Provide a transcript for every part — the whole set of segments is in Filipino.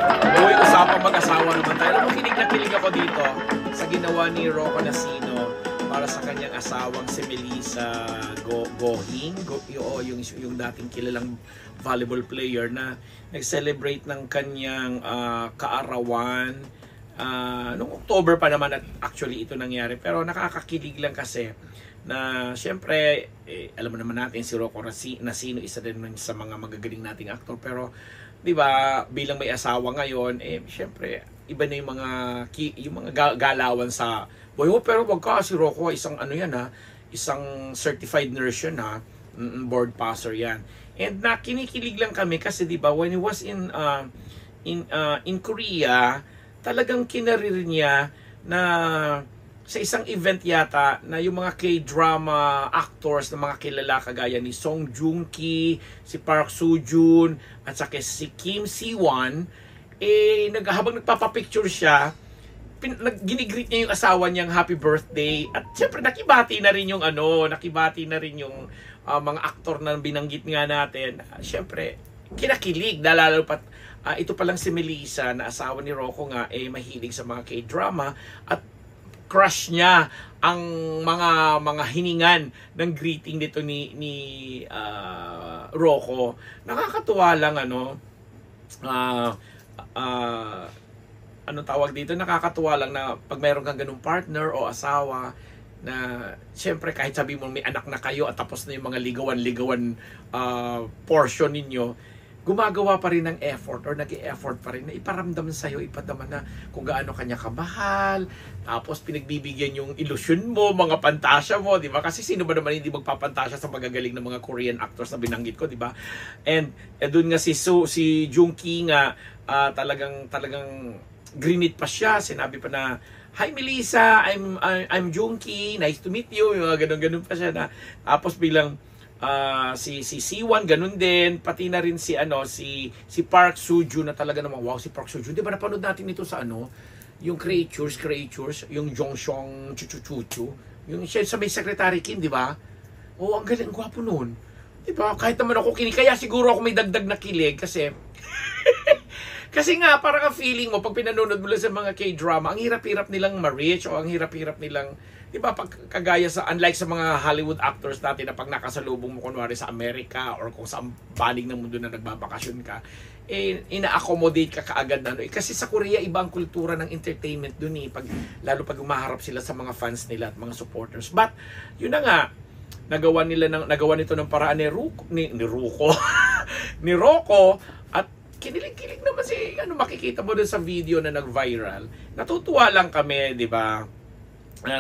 Uy, usapang mag-asawa naman tayo. Alam mo, kilig na kilig ako dito sa ginawa ni Rocco Nacino para sa kanyang asawang si Melissa Gohing, yung dating kilalang volleyball player na nag-celebrate ng kanyang kaarawan noong October pa naman at actually ito nangyari. Pero nakakakilig lang kasi na siyempre, alam mo naman natin si Rocco Nacino, isa din sa mga magagaling nating aktor, pero di ba bilang may asawa ngayon, siyempre iba na yung mga galawan sa boy. Pero wag ka, si Rocco isang ano yan ha, isang certified nurse yan ha, board passer yan. And kinikilig lang kami kasi di ba when he was in Korea, talagang kinarir niya na sa isang event yata na yung mga K-drama actors na mga kilala kagaya ni Song Joong Ki, si Park Soo Joon, at saka si Kim Si-won, habang nagpapapicture siya, ginigreet niya yung asawa niyang happy birthday. At syempre nakibati na rin yung mga aktor na binanggit nga natin. Syempre, kinakilig, lalo pat ito pa lang si Melissa na asawa ni Rocco nga mahilig sa mga K-drama at crush niya ang mga hiningan ng greeting nito ni Rocco. Nakakatuwa lang tawag dito, nakakatuwa lang na pag mayroon kang ganung partner o asawa na siyempre kahit sabi mo may anak na kayo at tapos na yung mga ligawan portion ninyo, gumagawa pa rin ng effort or nag-e-effort pa rin na iparamdam sa'yo, ipadaman na kung gaano kanya kamahal, tapos pinagbibigyan yung ilusyon mo, mga pantasya mo, di ba? Kasi sino ba naman hindi magpapantasya sa magagaling ng mga Korean actors na binanggit ko, di ba? And doon nga si Joong Ki nga, talagang grinit pa siya, sinabi pa na, "Hi Melissa, I'm Joong Ki, nice to meet you," yung mga ganun pa siya na, tapos bilang si Si-won ganun din, pati na rin si Park Soo Joon na talaga namang wow, si Park Soo Joon, di ba napanood natin ito sa yung Creatures, yung Jongshong Chuchu, yung siya sa may Secretary Kim, di ba? Ang galing, gwapo noon, di ba? Kahit naman ako kinig, kaya siguro ako may dagdag na kilig kasi kasi nga parang ang feeling mo pag pinanonood mo lang sa mga K-drama, ang hirap-hirap nilang ma-reach o ang hirap-hirap nilang, di ba, pag kagaya unlike sa mga Hollywood actors natin na pag nakasalubong mo kunwari sa Amerika or kung sa panig ng mundo na nagbabakasyon ka, ina-accommodate ka kaagad na kasi sa Korea iba ang kultura ng entertainment dun lalo pag umaharap sila sa mga fans nila at mga supporters. But yun na nga, nagawa nito ng paraan ni Rocco ni Rocco, at kinilig-kilig naman makikita mo dun sa video na nag-viral. Natutuwa lang kami, di ba?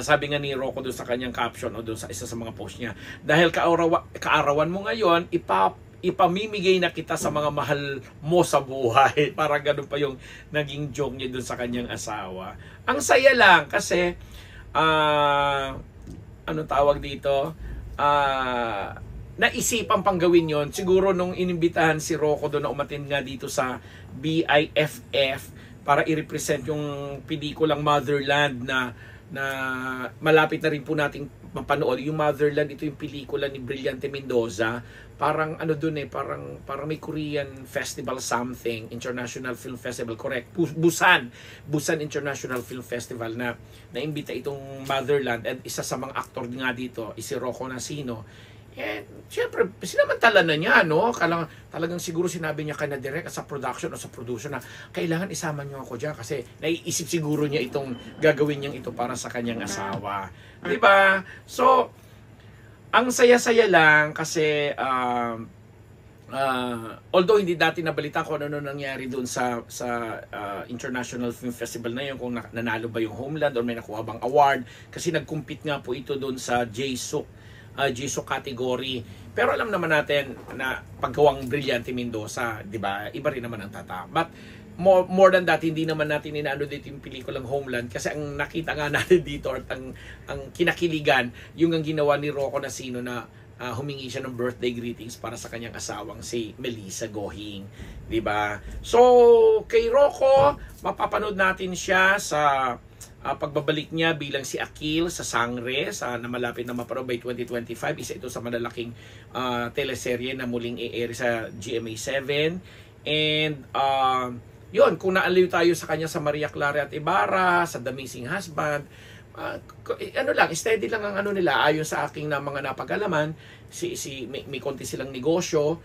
Sabi nga ni Rocco doon sa kanyang caption o doon sa isa sa mga post niya, dahil kaarawan mo ngayon, ipamimigay na kita sa mga mahal mo sa buhay. Parang ganun pa yung naging joke niya doon sa kanyang asawa. Ang saya lang kasi tawag dito, naisipan pang gawin yon siguro nung inimbitahan si Rocco doon na umatin nga dito sa BIFF para i-represent yung pelikulang Motherland na malapit na rin po nating mapanood. Yung Motherland, ito yung pelikula ni Brillante Mendoza. Parang parang may Korean festival something, International Film Festival, correct? Busan International Film Festival na naimbita itong Motherland, and isa sa mga aktor nga dito is si Rocco Nacino. Siyempre, sinamantala na niya, talagang siguro sinabi niya kay na direct sa production o sa producer na kailangan isama niyo ako dyan kasi naiisip siguro niya itong gagawin niyang ito para sa kanyang asawa. Diba? So, ang saya-saya lang kasi although hindi dati nabalita ko ano nangyari doon sa International Film Festival na yun, kung nanalo ba yung Homeland o may nakuha bang award, kasi nag-compete nga po ito doon sa Jisoo category. Pero alam naman natin na paggawang Brillante Mendoza, di ba? Iba rin naman ang tata. But more than that, hindi naman natin inaano dito yung pelikulang Homeland kasi ang nakita nga natin dito at ang kinakiligan yung ang ginawa ni Rocco Nacino na humingi siya ng birthday greetings para sa kanyang asawang si Melissa Gohing, di ba? So, kay Rocco, mapapanood natin siya sa pagbabalik niya bilang si Akil sa Sangre na malapit na mapanood by 2025. Isa ito sa malalaking teleserye na muling i-air sa GMA7. And yun, kung naaliw tayo sa kanya sa Maria Clara at Ibarra, sa The Missing Husband, ano lang, steady lang ang ano nila, ayon sa aking na mga napag-alaman, may konti silang negosyo,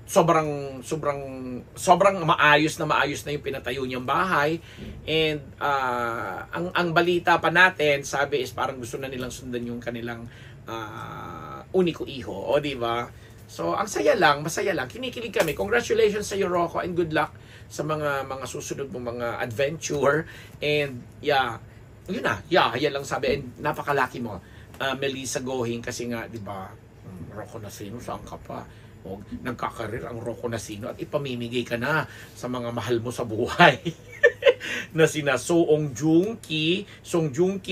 sobrang maayos na yung pinatayo niyang bahay, and ang balita pa natin, sabi is parang gusto na nilang sundan yung kanilang uniko iho, o di ba? So, ang saya lang, masaya lang. Kinikilig kami. Congratulations sa iyo, Rocco, and good luck sa mga susunod mong mga adventure. And, yeah, yun na. Yeah, yan lang sabi. And napakalaki mo, Melissa Gohing, kasi nga, di ba, Rocco Nasino, saan ka pa? O, nagkakarir ang Rocco Nasino at ipamimigay ka na sa mga mahal mo sa buhay. Na sina Song Joong Ki,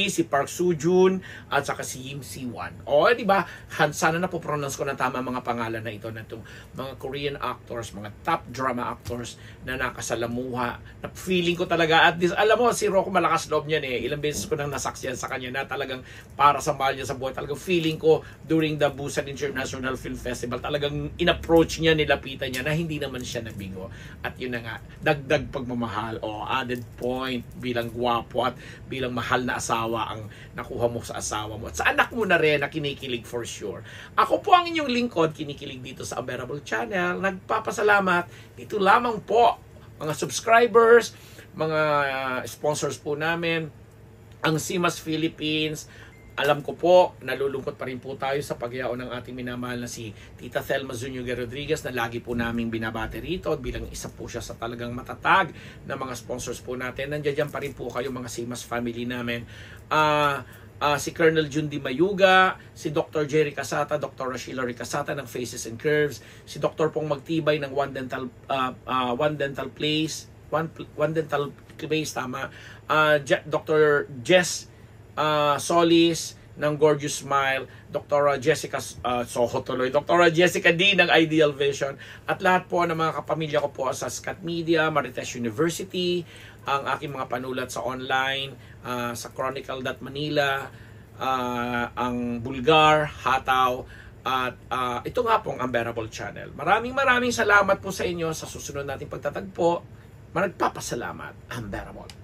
si Park Soo-joon, at saka si Yim Si-wan. O, di ba? Sana na po pronounce ko na tama mga pangalan na ito, na itong mga Korean actors, mga top drama actors na nakasalamuha. Na feeling ko talaga, at this, alam mo, si Rocco malakas loob niyan eh. Ilang beses ko nang nasaksiyan sa kanya na talagang para sa mahal niya sa buhay. Talagang feeling ko during the Busan International Film Festival, talagang in-approach niya, nilapitan niya na hindi naman siya nabigo. At yun na nga, dagdag pagmamahal o added point bilang gwapo at bilang mahal na asawa ang nakuha mo sa asawa mo at sa anak mo na rin na kinikilig for sure. Ako po ang inyong lingkod, kinikilig dito sa Unbearable Channel. Nagpapasalamat dito lamang po mga subscribers, mga sponsors po namin, ang Simas Philippines. Alam ko po, nalulungkot pa rin po tayo sa pagyaon ng ating minamahal na si Tita Thelma Zuniga Rodriguez, na lagi po naming binabati rito bilang isa po siya sa talagang matatag na mga sponsors po natin. Nandiyan pa rin po kayo mga Simas family namin. Si Colonel Jundi Mayuga, si Dr. Jerry Casata, Dr. Sheila Ricasata ng Faces and Curves, si Dr. Pong Magtibay ng One Dental Place, tama. Dr. Jess Solis ng Gorgeous Smile, Dr. Jessica Soho tuloy, Dr. Jessica D ng Ideal Vision, at lahat po ng mga kapamilya ko po sa Scat Media, Marites University, ang aking mga panulat sa online, sa Chronicle.Manila, ang Bulgar, Hataw, at ito nga pong Unbearable Channel. Maraming salamat po sa inyo sa susunod nating pagtatagpo. Nagpapasalamat, Unbearable.